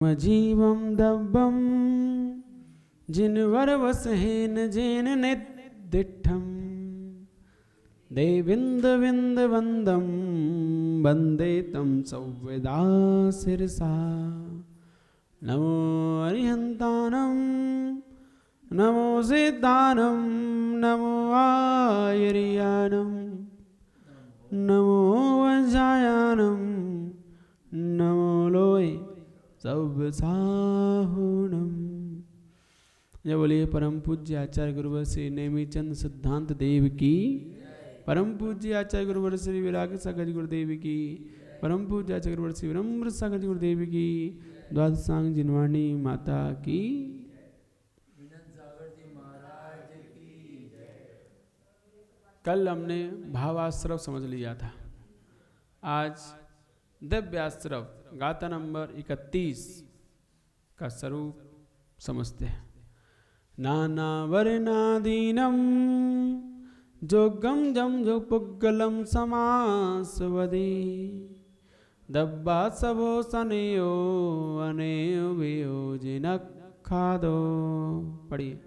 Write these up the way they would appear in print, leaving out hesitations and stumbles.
जीवं दब्बं जिन्वरवसहेन जेन निदिष्ठं देविन्दविन्दवन्दं वन्दे तं सौविदा शिरसा। नमो अरिहन्तानं नमो सिद्धानं नमो आयर्यानं नमो वज्रायानं नमो लोय सव्यसाहुणम्। जय बोलिए परम पूज्य आचार्य गुरुवर श्री नेमीचंद सिद्धांत देव की, परम पूज्य आचार्य गुरुवर श्री विराग सागर गुरुदेव की, परम पूज्य आचार्य गुरुवर श्री विनम्र सागर गुरुदेव की, द्वादशांग जिनवाणी माता की। कल हमने भावाश्रव समझ लिया था, आज दिव्याश्रव गाथा नंबर 31 का स्वरूप समझते हैं। नाना वर्णादीनम जोगम जम जो पुग्गलम समासवदी दब्बा सबो सनेयो अनेयो वियोजिनक खादो। पढ़िए।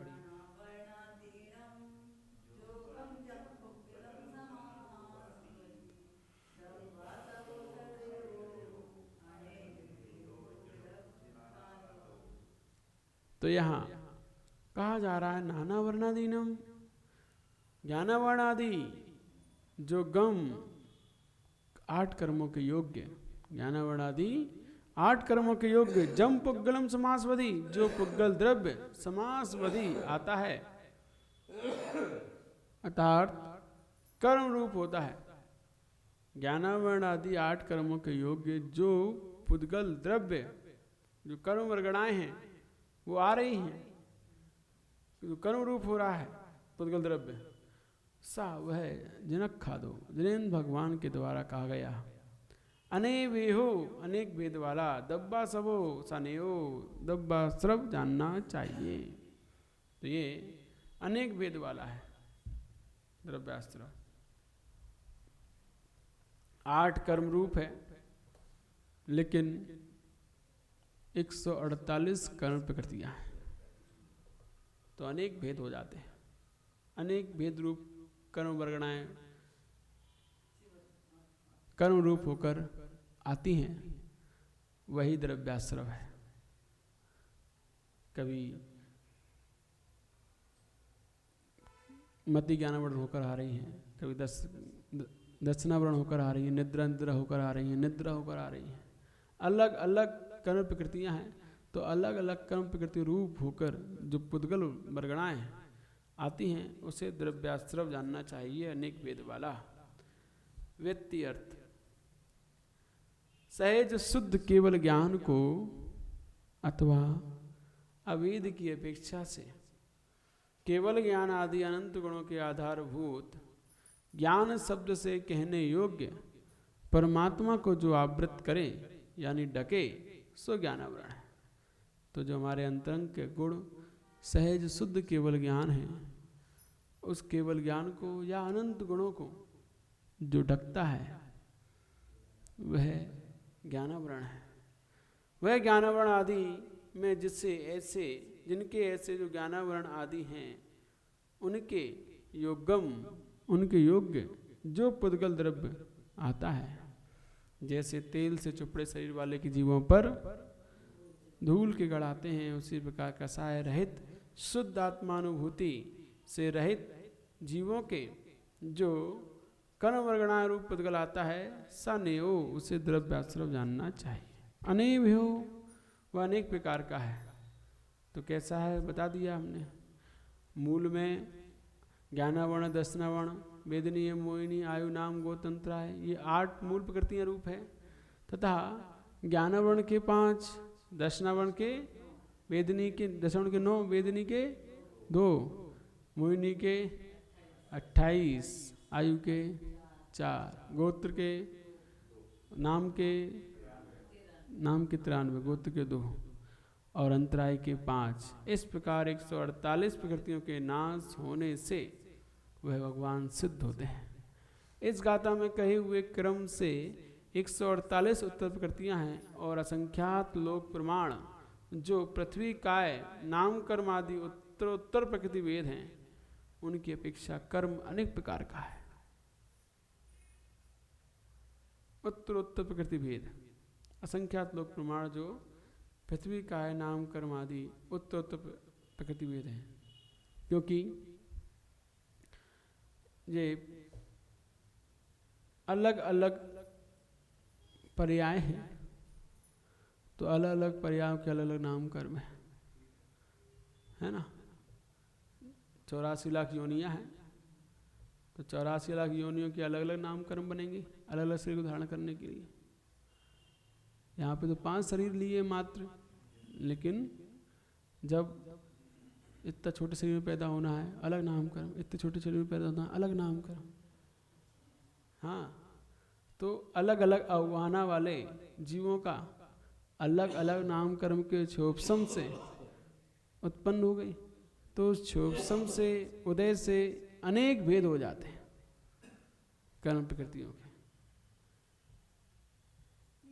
तो यहाँ कहा जा रहा है नाना वर्णादीनम, ज्ञानवर्णादि जो गम 8 कर्मों के योग्य, ज्ञानवर्णादि 8 कर्मों के योग्य, जम पुग्गलम समासवदी जो पुग्गल द्रव्य समासवदी आता है अर्थात कर्म रूप होता है। ज्ञानवर्णादि 8 कर्मों के योग्य जो पुद्गल द्रव्य जो कर्म वर्गणाएं हैं वो आ रही हैं, जो कर्म रूप हो रहा है पुद्गल द्रव्य सा वह जनक खादो, जिनेन्द्र भगवान के द्वारा कहा गया। अने वेहो अनेक वेद वाला, दब्बा सबो सनेयो दब्बा सर्व जानना चाहिए। तो ये अनेक वेद वाला है द्रव्यास्त्र, 8 कर्म रूप है, लेकिन 148 कर्म प्रकृतियां हैं, तो अनेक भेद हो जाते हैं। अनेक भेद रूप कर्म वर्गणाएं कर्म रूप होकर आती हैं, वही द्रव्याश्रव है। कभी मति ज्ञानवर्ण होकर आ रही हैं, कभी दक्षिणावर्ण होकर आ रही है, निद्रा निद्रा होकर आ रही है, निद्रा होकर आ रही है। अलग अलग कर्म प्रकृतियां हैं, तो अलग अलग कर्म प्रकृति रूप होकर जो पुद्गल वर्गणाएं आती हैं उसे द्रव्याश्रव जानना चाहिए, अनेक वेद वाला। व्यक्ति अर्थ सहज शुद्ध केवल ज्ञान को अथवा अवेद की अपेक्षा से केवल ज्ञान आदि अनंत गुणों के आधारभूत ज्ञान शब्द से कहने योग्य परमात्मा को जो आवृत करे यानी ढके सो ज्ञानावरण है। तो जो हमारे अंतरंग के गुण सहज शुद्ध केवल ज्ञान है, उस केवल ज्ञान को या अनंत गुणों को जो ढकता है वह ज्ञानावरण है। वह ज्ञानावरण आदि में जिससे ऐसे जिनके ऐसे जो ज्ञानावरण आदि हैं उनके योगम उनके योग्य जो पुद्गल द्रव्य आता है, जैसे तेल से चुपड़े शरीर वाले के जीवों पर धूल के गढ़ आते हैं, उसी प्रकार कसाय रहित शुद्ध आत्मानुभूति से रहित जीवों के जो कर्म वर्गणाएं रूप पुद्गल आता है सनेयो उसे द्रव्याश्रव जानना चाहिए। अनेक हो वह अनेक प्रकार का है, तो कैसा है बता दिया हमने। मूल में ज्ञानावर्ण दर्शनावर्ण वेदनीय मोहिनी आयु नाम गोतंत्रा है, ये 8 मूल प्रकृतियां रूप है, तथा ज्ञानावर्ण के 5, दर्शनावर्ण के वेदनी के दर्शनावर्ण के 9, वेदनी के 2, मोहिनी के 28, आयु के 4, गोत्र के नाम के 93, गोत्र के 2 और अंतराय के 5। इस प्रकार 148 प्रकृतियों के नाश होने से वह भगवान सिद्ध होते हैं। इस गाथा में कहे हुए क्रम से 148 उत्तर प्रकृतियां हैं और असंख्यात लोक प्रमाण जो पृथ्वी काय नाम कर्म आदि उत्तर प्रकृति वेद हैं, उनकी अपेक्षा कर्म अनेक प्रकार का है। उत्तर प्रकृति भेद असंख्यात लोक प्रमाण जो पृथ्वी काय नाम कर्म आदि उत्तर प्रकृति वेद हैं, क्योंकि ये अलग अलग पर्याय हैं, तो अलग अलग पर्यायों के अलग अलग नाम कर्म है ना। 84 लाख योनियां हैं, तो 84 लाख योनियों के अलग अलग नाम कर्म बनेंगे अलग अलग शरीर को धारण करने के लिए। यहाँ पे तो 5 शरीर लिए मात्र, लेकिन जब इतना छोटे शरीर में पैदा होना है अलग नाम कर्म, इतने छोटे शरीर में पैदा होना है अलग नाम कर्म। हाँ, तो अलग अलग अवगाहना वाले जीवों का अलग अलग नाम कर्म के क्षोभसम से उत्पन्न हो गई, तो उस क्षोभसम से उदय से अनेक भेद हो जाते हैं कर्म प्रकृतियों के।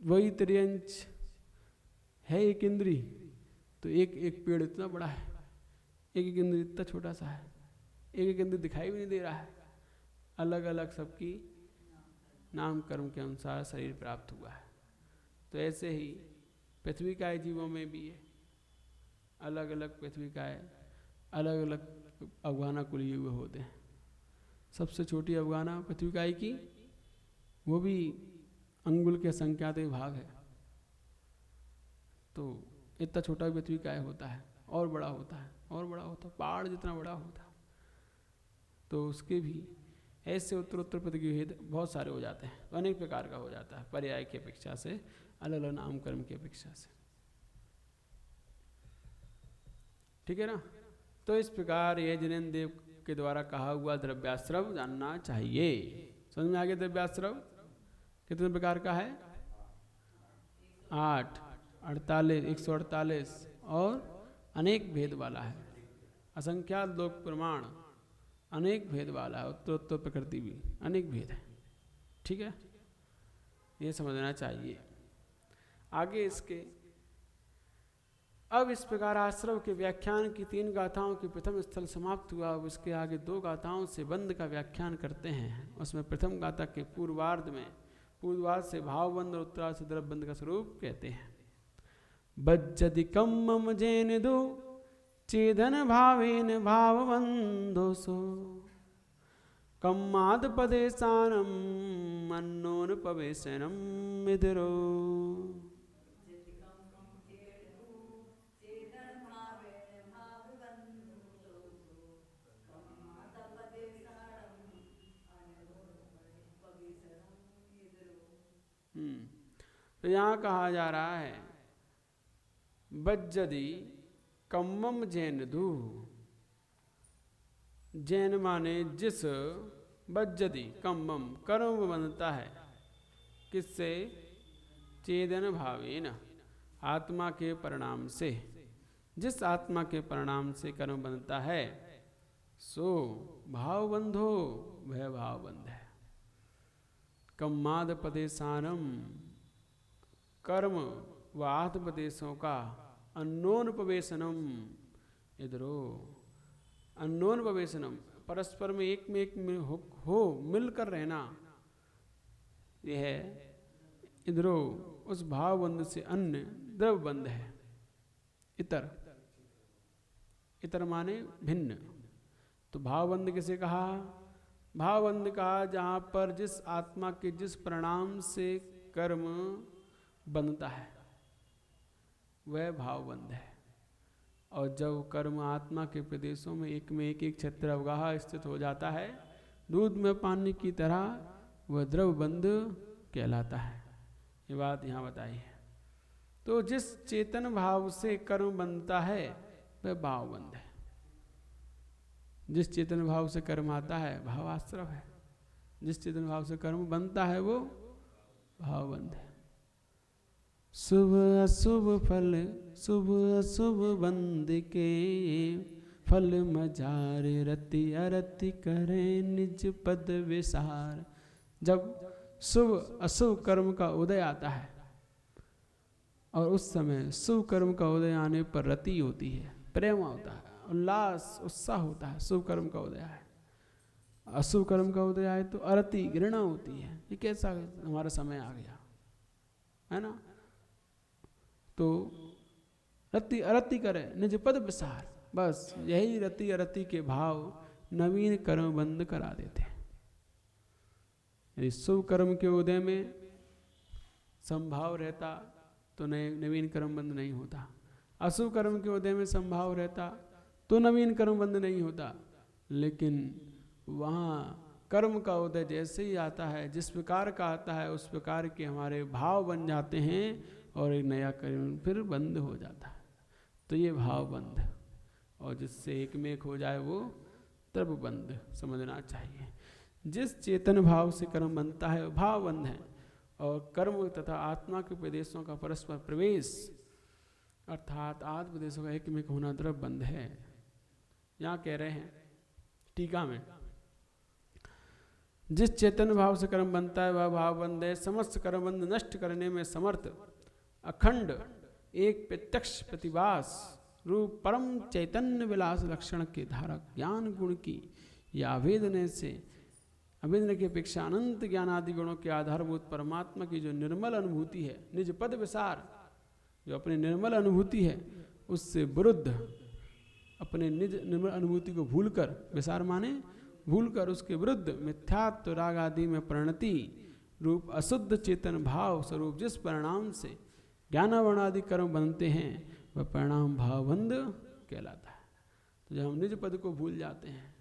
वही त्रियंच है एक इंद्री, तो एक एक पेड़ इतना बड़ा है, एक एक इंद्री इतना छोटा सा है, एक एक इंद्री दिखाई भी नहीं दे रहा है। अलग अलग सबकी नाम कर्म के अनुसार शरीर प्राप्त हुआ है। तो ऐसे ही पृथ्वी काय जीवों में भी है, अलग अलग पृथ्वी काय अलग अलग अवगाहना को लिए हुए होते हैं। सबसे छोटी अवगाहना पृथ्वी काय की, वो भी अंगुल के संख्यात भाग है, तो इतना छोटा भी पृथ्वी काय होता है, और बड़ा होता है और बड़ा होता है, पहाड़ जितना बड़ा होता है। तो उसके भी ऐसे उत्तर प्रकृति भेद बहुत सारे हो जाते हैं, तो अनेक प्रकार का हो जाता है पर्याय की अपेक्षा से, अलग अलग नाम कर्म की अपेक्षा से। ठीक है ना। तो इस प्रकार ये जिनेन्द्र देव के द्वारा कहा हुआ द्रव्याश्रव जानना चाहिए। समझ में आ गया? द्रव्याश्रव कितने प्रकार का है? 8, 48, 148 और अनेक भेद वाला है। असंख्यात लोक प्रमाण अनेक भेद वाला है। उत्तर प्रकृति भी अनेक भेद है। ठीक है, ये समझना चाहिए। आगे इसके अब इस प्रकार आश्रव के व्याख्यान की 3 गाथाओं की प्रथम स्थल समाप्त हुआ। अब इसके आगे 2 गाथाओं से बंद का व्याख्यान करते हैं। उसमें प्रथम गाथा के पूर्वार्ध में पूर्वार्ध से भावबंध और उत्तरार्ध से द्रव्यबंध का स्वरूप कहते हैं। बज्जति कम्मम जैन दो चेदन भावेन भावबंधोसो कम्माद पदेशानम अन्नोन पवेशनम मिदरो। तो यहाँ कहा जा रहा है बज्जदी कम्मम जैन दू। जैन माने जिस, बज्जदी कम्मम कर्म बनता है किससे? चेदन भावेन आत्मा के परिणाम से। जिस आत्मा के परिणाम से कर्म बनता है सो भावबंधो, वह भावबंध है। कम्माद पदेशानम कर्म व आत्मपदेशों का अन्योन्पवेशनम इधरो। अन्योन्पवेशनम परस्पर में एक में एक हो मिलकर रहना, यह है इधरो उस भावबंध से अन्य द्रव्यबंध है। इतर, इतर माने भिन्न। तो भावबंध किसे कहा? भावबंध कहा जहाँ पर जिस आत्मा के जिस परिणाम से कर्म बनता है वह भावबंध है। और जब कर्म आत्मा के प्रदेशों में एक एक क्षेत्र अवगाह स्थित हो जाता है, दूध में पानी की तरह, वह द्रव्यबंध कहलाता है। ये बात यहाँ बताई है। तो जिस चेतन भाव से कर्म बनता है वह भावबंध है। जिस चेतन भाव से कर्म आता है भावाश्रव है। जिस चेतन भाव से कर्म बनता है वो भावबंध है। शुभ अशुभ फल शुभ अशुभ बंद के फल मजार रति अरति करे निज पद विसार। जब शुभ अशुभ कर्म का उदय आता है, और उस समय शुभ कर्म का उदय आने पर रति होती है, प्रेम होता है, उल्लास उत्साह होता है। शुभ कर्म का उदय है, अशुभ कर्म का उदय आए तो अरति घृणा होती है। ये कैसा हमारा समय आ गया है ना। तो रति अरति करे निज पद विसार, बस यही रति अरति के भाव नवीन कर्म बंद करा देते हैं। यदि शुभ कर्म के उदय में संभाव रहता तो नवीन कर्म बंद नहीं होता, अशुभ कर्म के उदय में संभाव रहता तो नवीन कर्म बंद नहीं होता। लेकिन वहाँ कर्म का उदय जैसे ही आता है, जिस प्रकार का आता है उस प्रकार के हमारे भाव बन जाते हैं और एक नया कर्म फिर बंद हो जाता है। तो ये भाव बंद, और जिससे एक में एक हो जाए वो तब बंद समझना चाहिए। जिस चेतन भाव से कर्म बनता है वो भाव बंद है, और कर्म तथा आत्मा के प्रदेशों का परस्पर प्रवेश अर्थात आत्म प्रदेशों का एक में होना द्रव बंद है। यहाँ कह रहे हैं टीका में, जिस चेतन भाव से कर्म बनता है वह भाव बंद है। समस्त कर्म बंध नष्ट करने में समर्थ अखंड एक प्रत्यक्ष प्रतिभास रूप परम चैतन्य विलास लक्षण के धारक ज्ञान गुण की या अभेदने से अभेदन की अपेक्षा अनंत ज्ञान आदि गुणों के आधारभूत परमात्मा की जो निर्मल अनुभूति है, निज पद विसार, जो अपनी निर्मल अनुभूति है उससे विरुद्ध अपने निज निर्मल अनुभूति को भूलकर, विसार माने भूलकर उसके विरुद्ध मिथ्यात्व राग आदि में परिणति रूप अशुद्ध चेतन भाव स्वरूप जिस परिणाम से ज्ञानावरण आदि कर्म बनते हैं वह परिणाम भावबंध कहलाता है। तो जब हम निज पद को भूल जाते हैं,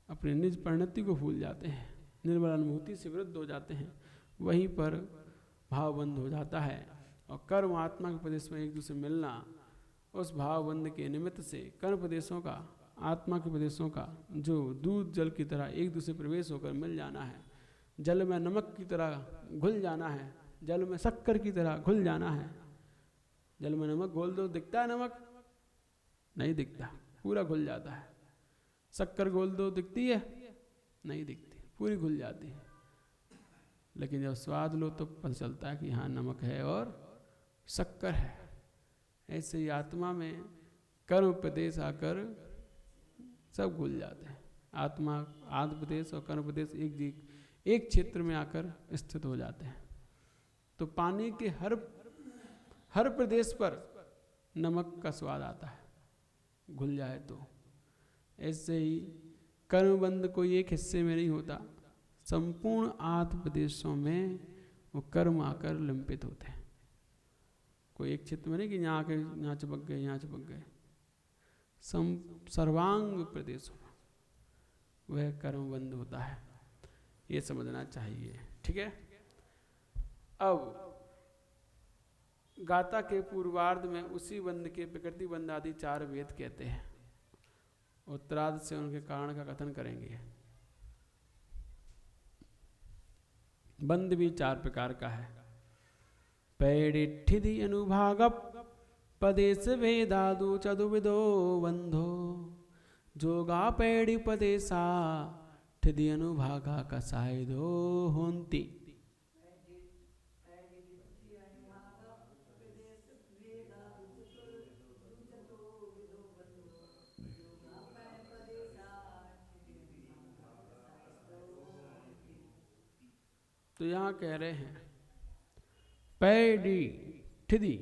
अपने निज परिणति को भूल जाते हैं, निर्मल अनुभूति से विरुद्ध हो जाते हैं, वहीं पर भावबंध हो जाता है। और कर्म आत्मा के प्रदेश में एक दूसरे मिलना, उस भावबंध के निमित्त से कर्म प्रदेशों का आत्मा के प्रदेशों का जो दूध जल की तरह एक दूसरे प्रवेश होकर मिल जाना है, जल में नमक की तरह घुल जाना है, जल में शक्कर की तरह घुल जाना है। जल में नमक घोल दो, दिखता है नमक? नहीं दिखता, पूरा घुल जाता है। शक्कर घोल दो, दिखती है? नहीं दिखती, पूरी घुल जाती है। लेकिन जब स्वाद लो तो पता चलता है कि हाँ नमक है और शक्कर है। ऐसे ही आत्मा में कर्म प्रदेश आकर सब घुल जाते हैं। आत्मा आत्म प्रदेश और कर्म प्रदेश एक क्षेत्र में आकर स्थित हो जाते हैं। तो पानी के हर प्रदेश पर नमक का स्वाद आता है, घुल जाए तो। ऐसे ही कर्मबंध कोई एक हिस्से में नहीं होता, संपूर्ण आत्म प्रदेशों में वो कर्म आकर लिंपित होते हैं। कोई एक क्षेत्र में नहीं कि यहाँ आके यहाँ चिपक गए, यहाँ चिपक गए। सर्वांग प्रदेशों में वह कर्मबंध होता है, ये समझना चाहिए। ठीक है। अब गाथा के पूर्वार्ध में उसी बंध के प्रकृति बंध आदि 4 वेद कहते हैं। उत्तरार्ध से उनके कारण का कथन करेंगे। बंध भी 4 प्रकार का है। पैडिठिधि अनुभाग पदेश भेदादु चतुर्विदो बंधो जोगा पैड़ी पदेशा ठिधि अनुभागा कसायदो होंती। तो यहाँ कह रहे हैं पैडिठिधि,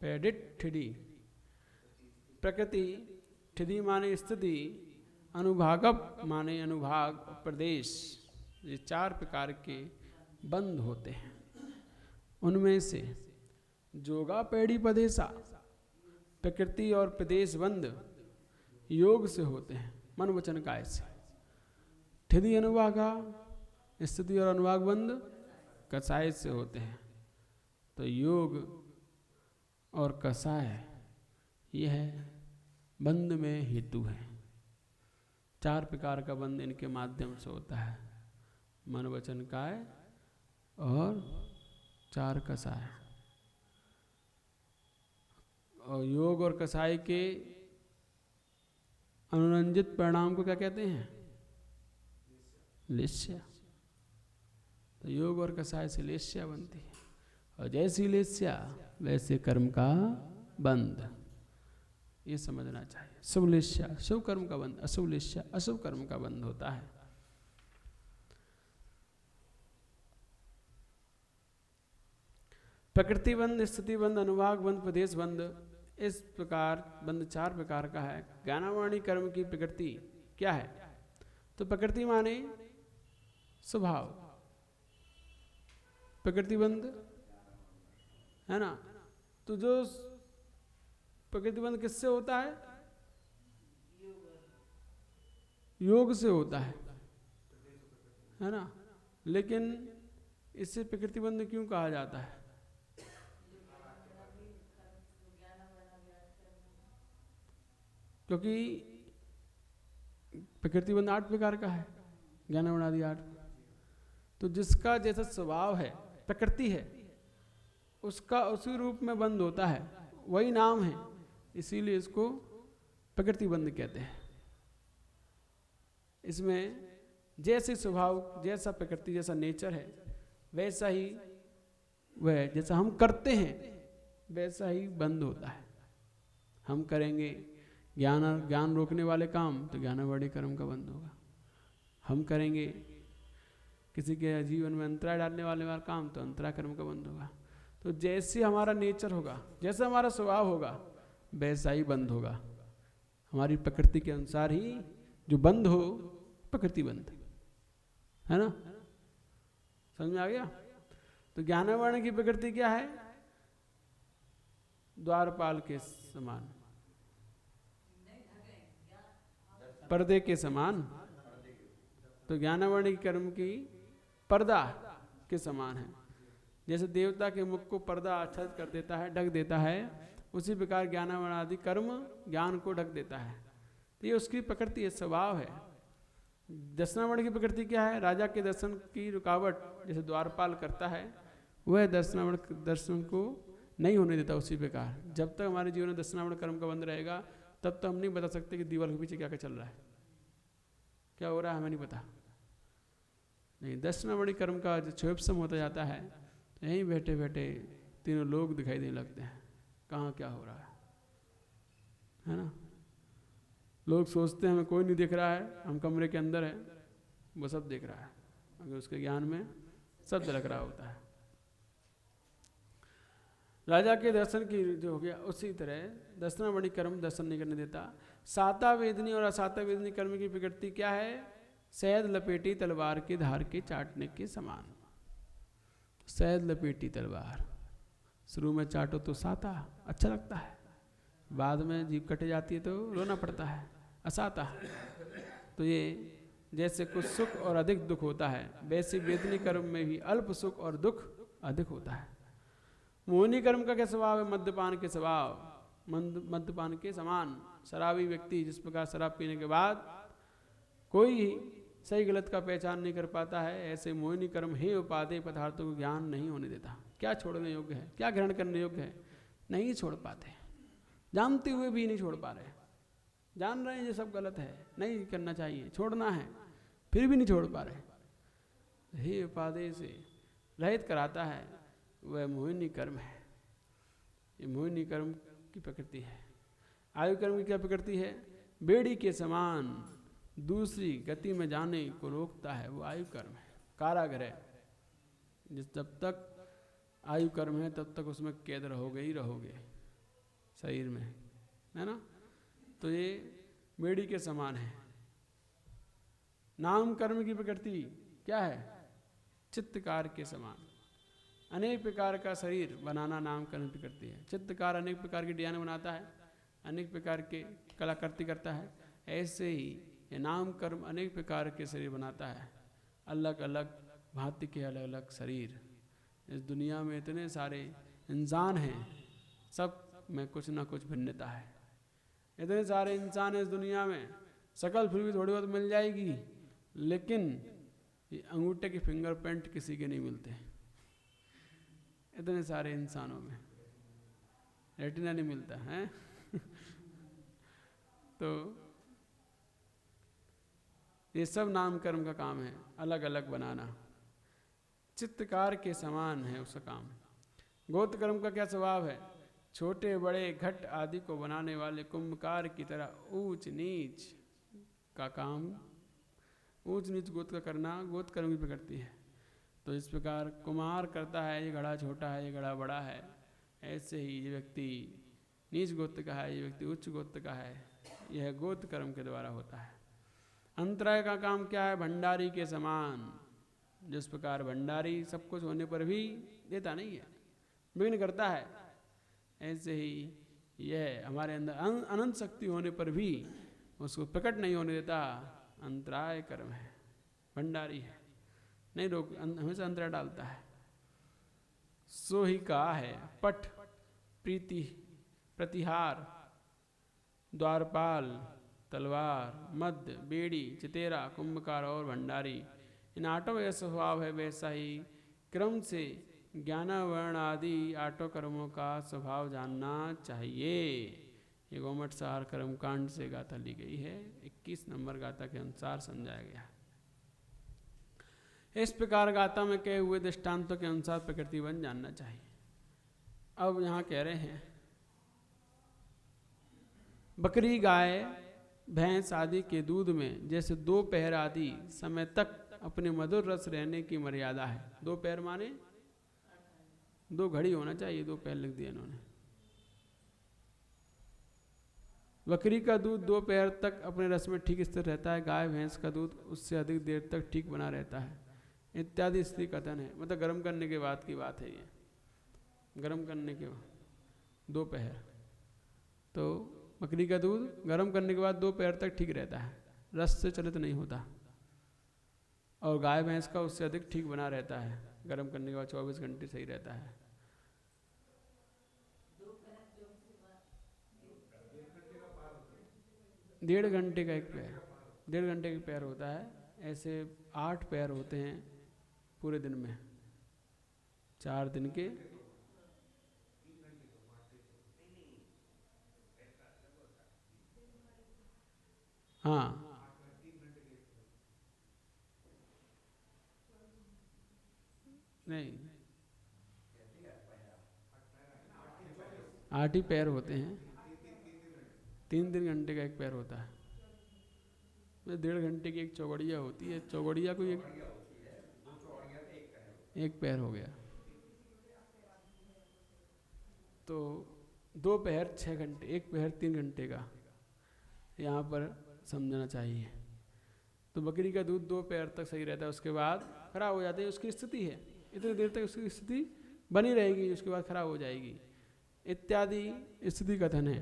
पैडिठिधि प्रकृति, ठिधि माने स्थिति, अनुभागप माने अनुभाग, प्रदेश, ये 4 प्रकार के बंध होते हैं। उनमें से जोगा पैड़ी प्रदेशा, प्रकृति और प्रदेश बंध योग से होते हैं, मन वचन काय से। ठिधि अनुभागा, स्थिति और अनुभाग बंध कसाय से होते हैं। तो योग और कसाय यह बंध में हेतु है। 4 प्रकार का बंध इनके माध्यम से होता है, मन वचन काय और 4 कसाय। और योग और कसाय के अनुरंजित परिणाम को क्या कहते हैं? लिस्य। तो योग और कषाय से लेस्या बनती है, और जैसी लेस्या वैसे कर्म का बंध, ये समझना चाहिए। शुभ लेस्या शुभ कर्म का बंध, अशुभ लेस्या अशुभ कर्म का बंध होता है। प्रकृति बंध, स्थिति बंध, अनुभाग बंध, प्रदेश बंध, इस प्रकार बंध 4 प्रकार का है। ज्ञानावाणी कर्म की प्रकृति क्या है? तो प्रकृति माने स्वभाव, प्रकृति बंध है ना। तो जो प्रकृति बंध किससे होता है? योग से होता है ना। लेकिन इससे प्रकृति बंध क्यों कहा जाता है? क्योंकि प्रकृति बंध 8 प्रकार का है, ज्ञानावरण आदि 8। तो जिसका जैसा स्वभाव है, प्रकृति है, उसका उसी रूप में बंध होता है, वही नाम है, इसीलिए इसको प्रकृति बंध कहते हैं। इसमें जैसे स्वभाव, जैसा प्रकृति, जैसा नेचर है, वैसा ही वह, जैसा हम करते हैं वैसा ही बंध होता है। हम करेंगे ज्ञान रोकने वाले काम तो ज्ञानावरण कर्म का बंध होगा। हम करेंगे किसी के जीवन में अंतराय डालने वाले काम तो अंतराय कर्म का बंध होगा। तो जैसे हमारा नेचर होगा, जैसा हमारा स्वभाव होगा, वैसा ही बंध होगा। हमारी प्रकृति के अनुसार ही जो बंध हो, प्रकृति बंध है ना। समझ में आ गया? तो ज्ञानावरण की प्रकृति क्या है? द्वारपाल के समान, पर्दे के समान। तो ज्ञानावरण की कर्म की पर्दा के समान है। जैसे देवता के मुख को पर्दा आच्छादित कर देता है, ढक देता है, उसी प्रकार ज्ञानावरण आदि कर्म ज्ञान को ढक देता है। तो ये उसकी प्रकृति है, स्वभाव है। दर्शनावरण की प्रकृति क्या है? राजा के दर्शन की रुकावट जैसे द्वारपाल करता है, वह दर्शन को नहीं होने देता। उसी प्रकार जब तक हमारे जीवन में दर्शनावरण कर्म का बंध रहेगा, तब तक हम नहीं बता सकते कि दीवार के पीछे क्या क्या चल रहा है, क्या हो रहा है, हमें नहीं पता। नहीं, दर्शनावरण कर्म का जो क्षोभसम होता जाता है, यहीं बैठे बैठे तीनों लोग दिखाई देने लगते हैं, कहाँ क्या हो रहा है ना। लोग सोचते हैं हमें कोई नहीं दिख रहा है, हम कमरे के अंदर है, वो सब देख रहा है, अगर उसके ज्ञान में सब झलक रहा होता है। राजा के दर्शन की जो हो गया, उसी तरह दर्शनावरण कर्म दर्शन नहीं करने देता। साता वेदनी और असाता वेदनी कर्म की प्रकृति क्या है? शहद लपेटी तलवार की धार के चाटने के समान। शहद लपेटी तलवार, शुरू में चाटो तो साता अच्छा लगता है, बाद में जीभ कट जाती है तो रोना पड़ता है, असाता। तो ये जैसे कुछ सुख और अधिक दुख होता है, वैसे वेदनी कर्म में भी अल्प सुख और दुख अधिक होता है। मोहिनी कर्म का क्या स्वभाव है? मद्यपान के स्वभाव, मद्यपान के समान। शराबी व्यक्ति जिस प्रकार शराब पीने के बाद कोई सही गलत का पहचान नहीं कर पाता है, ऐसे मोहिनी कर्म हे उपादेय पदार्थों को ज्ञान नहीं होने देता। क्या छोड़ने योग्य है, क्या ग्रहण करने योग्य है, नहीं छोड़ पाते। जानते हुए भी नहीं छोड़ पा रहे, जान रहे हैं ये सब गलत है, नहीं करना चाहिए, छोड़ना है, फिर भी नहीं छोड़ पा रहे। हे उपादेय से रहित कराता है, वह मोहिनी कर्म है। ये मोहिनी कर्म की प्रकृति है। आयु कर्म की क्या प्रकृति है? बेड़ी के समान दूसरी गति में जाने को रोकता है, वो आयु कर्म है। कारागृह, जब तक आयु कर्म है तब तक उसमें कैद रहोगे ही रहोगे शरीर में, है ना। तो ये बेड़ी के समान है। नाम कर्म की प्रकृति क्या है? चित्तकार के समान। अनेक प्रकार का शरीर बनाना नाम कर्म की प्रकृति है। चित्तकार अनेक प्रकार की डिजाइन बनाता है, अनेक प्रकार के कलाकृति करता है। ऐसे ही ये नाम कर्म अनेक प्रकार के शरीर बनाता है, अलग अलग भांति के अलग अलग शरीर। इस दुनिया में इतने सारे इंसान हैं, सब में कुछ ना कुछ भिन्नता है। इतने सारे इंसान हैं इस दुनिया में, शकल फिर भी थोड़ी बहुत मिल जाएगी, लेकिन ये अंगूठे के फिंगरप्रिंट किसी के नहीं मिलते। इतने सारे इंसानों में रेटिना नहीं मिलता है। तो ये सब नाम कर्म का काम है, अलग अलग बनाना। चित्रकार के समान है उसका काम। गोत्र कर्म का क्या स्वभाव है? छोटे बड़े घट आदि को बनाने वाले कुंभकार की तरह ऊंच नीच का काम, ऊंच नीच गोत्र का करना गोत्र कर्म की प्रकृति है। तो इस प्रकार कुम्हार करता है, ये घड़ा छोटा है, ये घड़ा बड़ा है, ऐसे ही ये व्यक्ति नीच गोत्र का है, ये व्यक्ति उच्च गोत्र का है, यह गोत्र कर्म के द्वारा होता है। अंतराय का काम क्या है? भंडारी के समान। जिस प्रकार भंडारी सब कुछ होने पर भी देता नहीं है, विघ्न करता है, ऐसे ही यह हमारे अंदर अनंत शक्ति होने पर भी उसको प्रकट नहीं होने देता, अंतराय कर्म है, भंडारी है, नहीं रोक, हमेशा अंतराय डालता है। सो ही कहा है पट, प्रीति, प्रतिहार, द्वारपाल, तलवार, मध्य, बेड़ी, चितेरा, कुंभकार और भंडारी, इन आठों का स्वभाव है, वैसा ही क्रम से ज्ञानावरण आदि आठों कर्मों का स्वभाव जानना चाहिए। ये गोमठ सार कर्मकांड से गाथा ली गई है, 21 नंबर गाथा के अनुसार समझाया गया। इस प्रकार गाथा में कहे हुए दृष्टांतों के अनुसार प्रकृति वन जानना चाहिए। अब यहाँ कह रहे हैं बकरी, गाय, भैंस आदि के दूध में जैसे दोपहर आदि समय तक अपने मधुर रस रहने की मर्यादा है। दोपहर माने 2 घड़ी होना चाहिए, दोपहर लिख दिया इन्होंने। बकरी का दूध दोपहर तक अपने रस में ठीक स्थिर रहता है, गाय भैंस का दूध उससे अधिक देर तक ठीक बना रहता है, इत्यादि स्त्री कथन है। मतलब गर्म करने के बाद की बात है ये, गर्म करने के बाद दोपहर, तो बकरी का दूध गर्म करने के बाद दोपहर तक ठीक रहता है, रस से चलित नहीं होता। और गाय भैंस का उससे अधिक ठीक बना रहता है, गर्म करने के बाद 24 घंटे सही रहता है। डेढ़ घंटे का एक पैर, 1.5 घंटे का पैर होता है। ऐसे 8 पैर होते हैं पूरे दिन में, 4 दिन के। हाँ, नहीं 8 ही पैर होते हैं, 3 घंटे का एक पैर होता है। 1.5 घंटे की एक चौगड़िया होती है, चौगड़िया को एक पैर हो गया, तो 2 पैर 6 घंटे, एक पैर 3 घंटे का यहाँ पर समझना चाहिए। तो बकरी का दूध 2 पैर तक सही रहता है, उसके बाद खराब हो जाती है। उसकी स्थिति है, इतनी देर तक उसकी स्थिति बनी रहेगी, उसके बाद खराब हो जाएगी, इत्यादि स्थिति कथन है।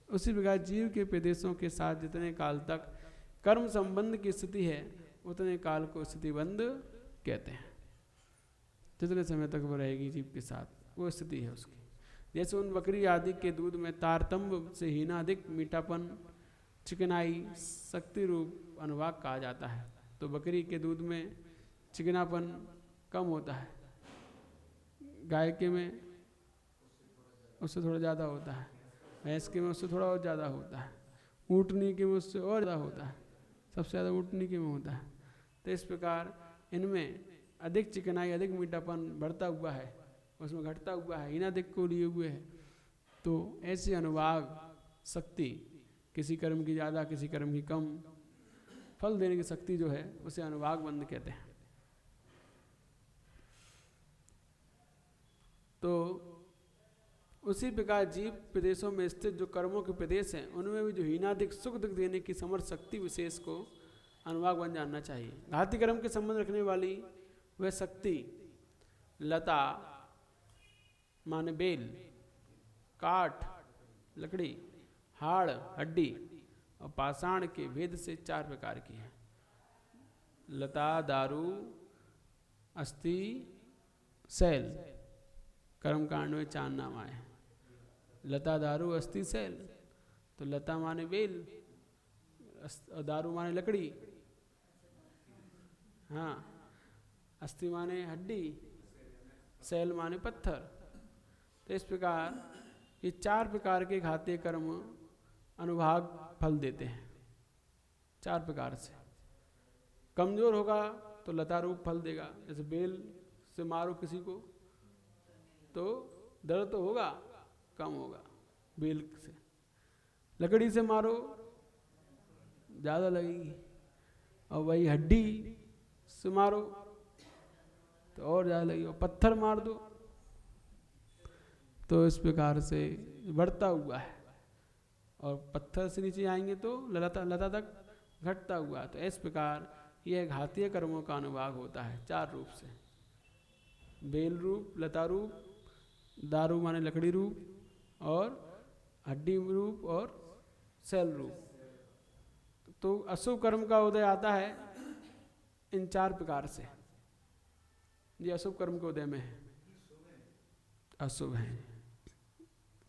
उसी प्रकार जीव के प्रदेशों के साथ जितने काल तक कर्म संबंध की स्थिति है, उतने काल को स्थितिबंध कहते हैं। जितने समय तक वो रहेगी जीव के साथ, वो स्थिति है उसकी। जैसे उन बकरी आदि के दूध में तारतम्य से हीनाधिक मीठापन, चिकनाई, शक्ति रूप अनुभाग कहा जाता है। तो बकरी के दूध में चिकनापन कम होता है, गाय के में उससे थोड़ा ज़्यादा होता है, भैंस के में उससे थोड़ा और ज़्यादा होता है, ऊँटनी के में उससे और ज़्यादा होता है, सबसे ज़्यादा ऊँटनी के में होता है। तो इस प्रकार इनमें अधिक चिकनाई, अधिक मीठापन बढ़ता हुआ है, उसमें घटता हुआ है, हीनाधिक को लिए हुए है। तो ऐसे अनुभाग शक्ति, किसी कर्म की ज़्यादा किसी कर्म की कम फल देने की शक्ति जो है, उसे अनुभाग बंध कहते हैं। तो उसी प्रकार जीव प्रदेशों में स्थित जो कर्मों के प्रदेश हैं, उनमें भी जो हीनाधिक सुख दुख देने की समर्थ शक्ति विशेष को अनुभाग बन जानना चाहिए। घाती कर्म के संबंध रखने वाली वह शक्ति लता माने बेल, काठ लकड़ी, हाड़ हड्डी और पाषाण के भेद से 4 प्रकार की है। लता, दारू, अस्थि, शैल, कर्मकांड में 4 नाम आए। लता, दारू, अस्थि, शैल। तो लता माने बेल, दारू माने लकड़ी, हाँ, अस्थि माने हड्डी, शैल माने पत्थर। तो इस प्रकार ये 4 प्रकार के घाते कर्म अनुभाग फल देते हैं 4 प्रकार से। कमजोर होगा तो लता रूप फल देगा, जैसे बेल से मारो किसी को तो दर्द तो होगा, कम होगा। बेल से, लकड़ी से मारो ज़्यादा लगेगी, और वही हड्डी से मारो तो और ज़्यादा लगेगी, और पत्थर मार दो तो इस प्रकार से बढ़ता हुआ है, और पत्थर से नीचे आएंगे तो लता तक घटता हुआ। तो इस प्रकार यह घातीय कर्मों का अनुभाग होता है 4 रूप से, बेल रूप, लता रूप, दारू माने लकड़ी रूप, और हड्डी रूप, और सेल रूप। तो अशुभ कर्म का उदय आता है इन 4 प्रकार से। ये अशुभ कर्म के उदय में है, अशुभ है।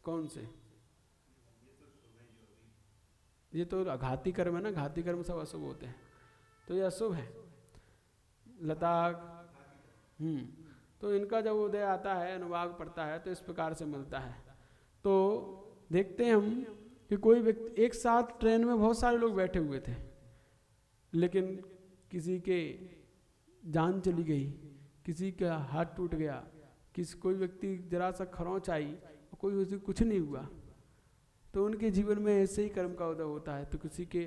कौन से? ये तो घाती कर्म है ना, घाती कर्म सब अशुभ होते हैं, तो ये अशुभ है। लता तो इनका जब उदय आता है, अनुभाग पड़ता है, तो इस प्रकार से मिलता है। तो देखते हैं हम कि कोई व्यक्ति, एक साथ ट्रेन में बहुत सारे लोग बैठे हुए थे, लेकिन किसी के जान चली गई, किसी का हाथ टूट गया, कोई व्यक्ति जरा सा खरोंच आई, कोई उसे कुछ नहीं हुआ, तो उनके जीवन में ऐसे ही कर्म का उदय होता है। तो किसी के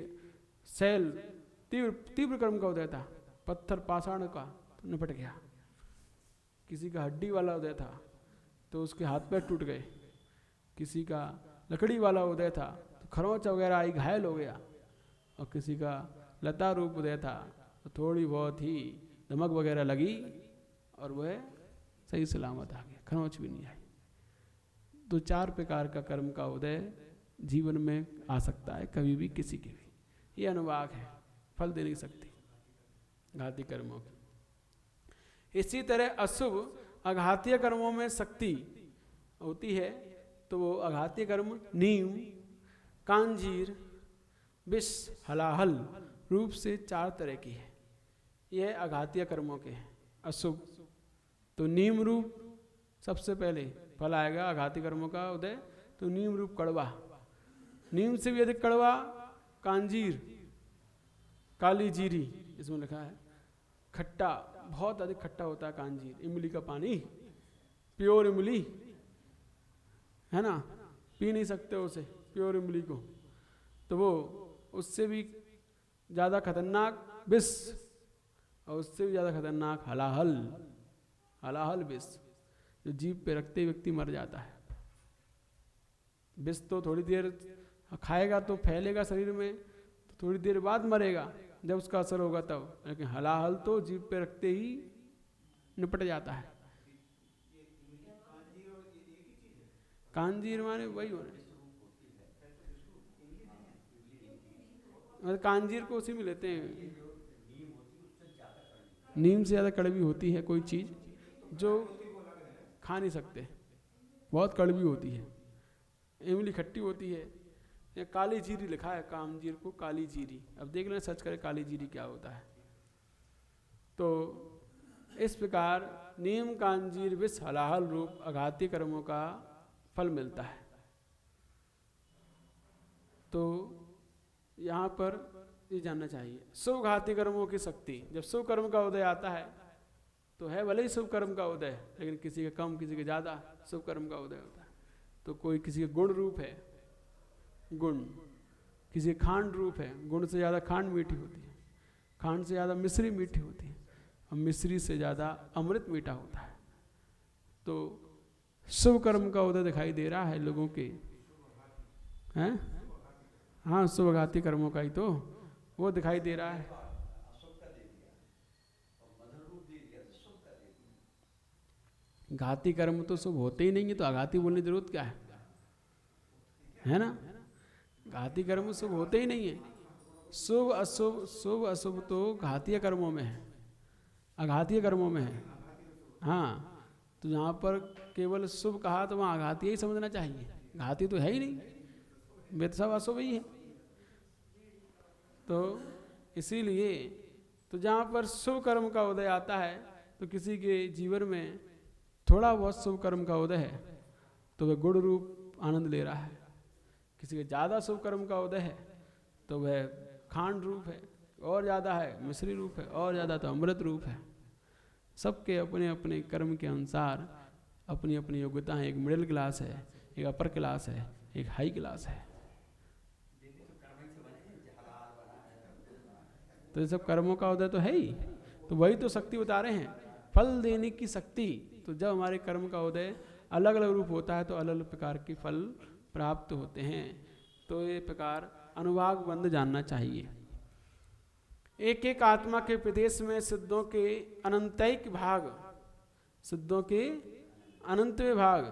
शैल तीव्र कर्म का उदय था, पत्थर पाषाण का, तो निपट गया। किसी का हड्डी वाला उदय था तो उसके हाथ पैर टूट गए। किसी का लकड़ी वाला उदय था तो खरोंच वगैरह आई, घायल हो गया। और किसी का लता रूप उदय था तो थोड़ी बहुत ही नमक वगैरह लगी और वह सही सलामत आ गया, खरोंच भी नहीं आई। तो 4 प्रकार का कर्म का उदय जीवन में आ सकता है, कभी भी किसी के भी। ये अनुभाग है, फल दे नहीं सकती घाती कर्मों की। इसी तरह अशुभ अघातीय कर्मों में शक्ति होती है, तो वो अघातीय कर्म नीम, कांजीर, विष, हलाहल रूप से 4 तरह की है। यह अघातीय कर्मों के हैं अशुभ। तो नीम रूप सबसे पहले फल आएगा अघातीय कर्मों का उदय, तो नीम रूप कड़वा, नीम से भी अधिक कड़वा कांजीर, काली जीरी, इसमें लिखा है खट्टा, बहुत अधिक खट्टा होता है कांजीर, इमली का पानी, प्योर इमली है ना, पी नहीं सकते उसे, प्योर इमली को, तो वो उससे भी ज़्यादा खतरनाक विष, और उससे भी ज़्यादा खतरनाक हलाहल, हलाहल विष, जो जीभ पे रखते व्यक्ति मर जाता है। विष तो थोड़ी देर खाएगा तो फैलेगा शरीर में, तो थोड़ी देर बाद मरेगा जब उसका असर होगा तब, लेकिन हलाहल तो जीभ पे रखते ही निपट जाता है। कांजीर माने वही होना, कांजीर को उसी में लेते हैं। नीम से ज़्यादा कड़वी होती है कोई चीज़ जो खा नहीं सकते, बहुत कड़वी होती है। इमली खट्टी होती है। या काली जीरी लिखा है, कामजीर को काली जीरी, अब देख लेना सर्च करें काली जीरी क्या होता है। तो इस प्रकार नीम, कांजीर, विष, हलाहल रूप अघातीय कर्मों का फल मिलता है। तो यहाँ पर ये जानना चाहिए शुभ घातीय कर्मों की शक्ति। जब शुभ कर्म का उदय आता है तो है भले ही शुभ कर्म का उदय, लेकिन किसी के कम किसी के ज़्यादा शुभ कर्म का उदय होता है। तो कोई किसी के गुण रूप है, गुण, किसी खांड रूप है, गुण से ज़्यादा खांड मीठी होती है, खांड से ज़्यादा मिश्री मीठी होती है, और मिश्री से ज़्यादा अमृत मीठा होता है। तो शुभ कर्म का उदय दिखाई दे रहा है लोगों के, हैं? हाँ, शुभ घातीय कर्मों का ही तो वो दिखाई दे रहा है। घाती कर्म तो शुभ होते ही नहीं है, तो अघाती बोलने की जरूरत क्या है ना? घाती कर्म शुभ होते ही नहीं है। शुभ अशुभ, शुभ अशुभ तो घातीय कर्मों में है, अघातीय कर्मों में है। हाँ, तो जहाँ पर केवल शुभ कहा तो वहाँ अघातीय ही समझना चाहिए, घाती तो है ही नहीं, वे तो सब अशुभ ही है। तो इसीलिए तो जहाँ पर शुभ कर्म का उदय आता है तो किसी के जीवन में थोड़ा बहुत शुभ कर्म का उदय है तो वह गुण रूप आनंद ले रहा है। किसी के ज़्यादा शुभ कर्म का उदय है तो वह खांड रूप है, और ज़्यादा है मिश्री रूप है, और ज़्यादा तो अमृत रूप है। सबके अपने अपने कर्म के अनुसार अपनी अपनी योग्यता है। एक मिडिल क्लास है, एक अपर क्लास है, एक हाई क्लास है। तो ये सब कर्मों का उदय तो है ही। तो वही तो शक्ति बता रहे हैं, फल देने की शक्ति। तो जब हमारे कर्म का उदय अलग अलग रूप होता है तो अलग अलग प्रकार के फल प्राप्त होते हैं। तो ये प्रकार अनुवाग बंध जानना चाहिए। एक एक आत्मा के प्रदेश में सिद्धों के अनंतिक भाग, सिद्धों के अनंतवें भाग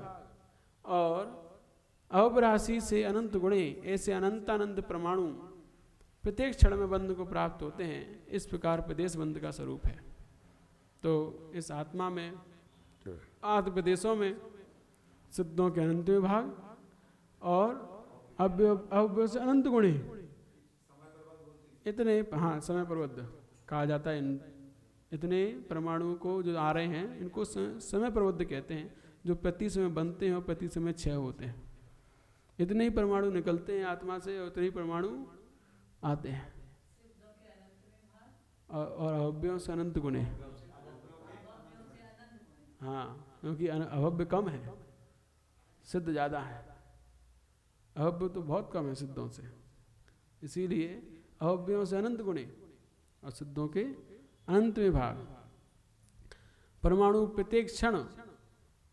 और अवराशि से अनंत गुणे, ऐसे अनंत अनंत परमाणु प्रत्येक क्षण में बंध को प्राप्त होते हैं। इस प्रकार प्रदेश बंध का स्वरूप है। तो इस आत्मा में आठ प्रदेशों में सिद्धों के अनंतवें भाग और अव्यय से अनंत गुणे, इतने, हाँ, समय प्रबद्ध कहा जाता है। इतने परमाणु को जो आ रहे हैं इनको समय प्रबद्ध कहते हैं, जो प्रति समय बनते हैं और प्रति समय क्षय होते हैं। इतने ही परमाणु निकलते हैं आत्मा से और उतने ही परमाणु आते हैं। और अभव्यों से अनंत गुणे, हाँ, क्योंकि अभव्य कम है, सिद्ध ज़्यादा है। अभव्य तो बहुत कम है सिद्धों से, इसीलिए अभव्यों से अनंत गुणे और सिद्धों के अनंतवें भाग। परमाणु प्रत्येक क्षण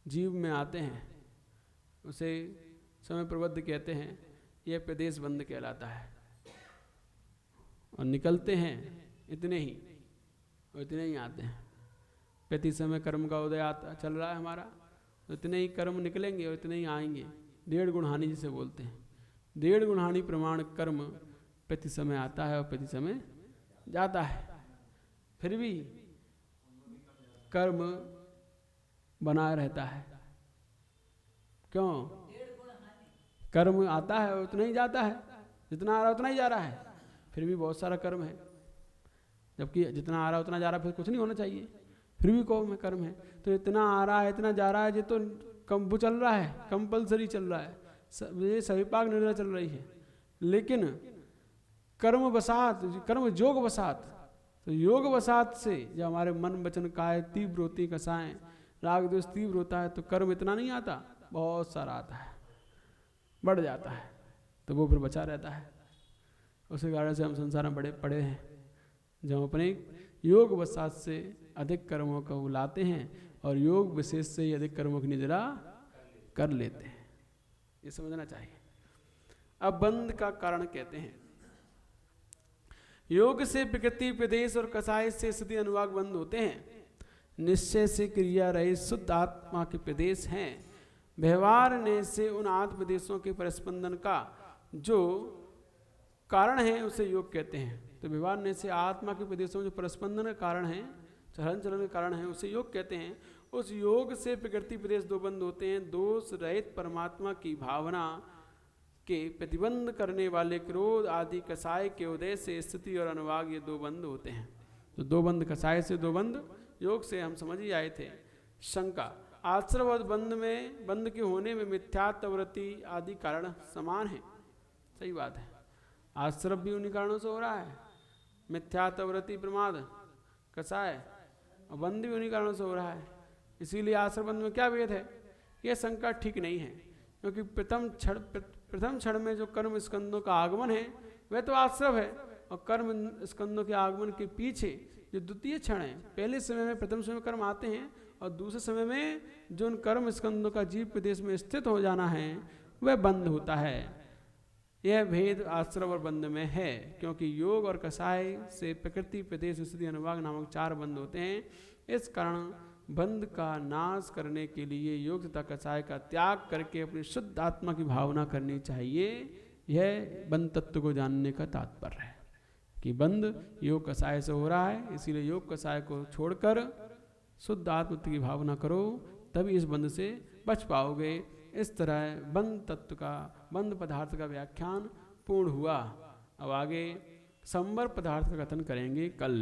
जीव में आते हैं, उसे समय प्रबद्ध कहते हैं। यह प्रदेश बंध कहलाता है। और निकलते हैं इतने ही और इतने ही आते हैं। प्रति समय कर्म का उदय आता चल रहा है हमारा, तो इतने ही कर्म निकलेंगे और इतने ही आएंगे। 1.5 गुणहानि जिसे बोलते हैं, 1.5 गुणहानि प्रमाण कर्म प्रति समय आता है और प्रति समय जाता है। फिर भी कर्म बना रहता है। क्यों? कर्म आता है और उतना ही जाता है, जितना आ रहा उतना ही जा रहा है। फिर भी बहुत सारा कर्म है, जबकि जितना आ रहा उतना जा रहा है, फिर कुछ नहीं होना चाहिए, फिर भी कौन में कर्म है। तो इतना आ रहा है इतना जा रहा है, ये तो वो चल रहा है, कंपलसरी चल रहा है, ये सविपाक निर्णय चल रही है। लेकिन कर्म बसात, कर्म योग बसात, तो योग बसात से जब हमारे मन वचन काय तीव्र होती कसाएं, राग द्वेष तीव्र होता है, तो कर्म इतना नहीं आता, बहुत सारा आता है, बढ़ जाता है। तो वो फिर बचा रहता है। उसी कारण से हम संसार में बड़े पड़े हैं, जब अपने योग वसात से अधिक कर्मों को लाते हैं और योग विशेष से ही अधिक कर्मों की निजरा कर लेते हैं। ये समझना चाहिए। अब बंध का कारण कहते हैं, योग से प्रकृति प्रदेश और कसाय से स्थिति अनुवाग बंध होते हैं। निश्चय से क्रिया रहे शुद्ध आत्मा के प्रदेश हैं। व्यवहार ने से उन आठ प्रदेशों के परिस्पंदन का जो कारण है उसे योग कहते हैं। तो व्यवहार ने से आत्मा के प्रदेशों में जो परिस्पंदन का कारण है, चलन चलन के कारण है, उसे योग कहते हैं। उस योग से प्रकृति प्रदेश दो बंद होते हैं। दोष रहित परमात्मा की भावना के प्रतिबंध करने वाले क्रोध आदि कसाय के उदय से स्थिति और अनुवाग, ये दो बंद होते हैं। तो दो बंद कसाय से दो बंद योग से हम समझ ही आए थे। शंका, आश्रव और बंध में, बंध के होने में मिथ्यात्ववृत्ति आदि कारण समान है। सही बात है, आश्रव भी उन्हीं कारणों से हो रहा है, मिथ्यात्ववृत्ति प्रमाद कसाय, और बंध भी उन्हीं कारणों से हो रहा है। इसीलिए आश्रव बंध में क्या भेद है, यह शंका ठीक नहीं है। क्योंकि प्रथम क्षण में जो कर्म स्कंदों का आगमन है वह तो आश्रव है, और कर्म स्कंदों के आगमन के पीछे जो द्वितीय क्षण है, पहले समय में प्रथम समय में कर्म आते हैं और दूसरे समय में जो उन कर्म स्कंदों का जीव प्रदेश में स्थित हो जाना है वह बंध होता है। यह भेद आश्रव और बंध में है, क्योंकि योग और कसाय से प्रकृति प्रदेश स्थिति अनुवाग नामक 4 बंध होते हैं। इस कारण बंध का नाश करने के लिए योग तथा कसाय का त्याग करके अपनी शुद्ध आत्मा की भावना करनी चाहिए। यह बंध तत्व को जानने का तात्पर्य है कि बंध योग कसाय से हो रहा है, इसीलिए योग कसाय को छोड़कर शुद्ध आत्मा की भावना करो, तभी इस बंध से बच पाओगे। इस तरह बंध तत्व का, बंध पदार्थ का व्याख्यान पूर्ण हुआ। अब आगे संवर पदार्थ का कथन करेंगे कल।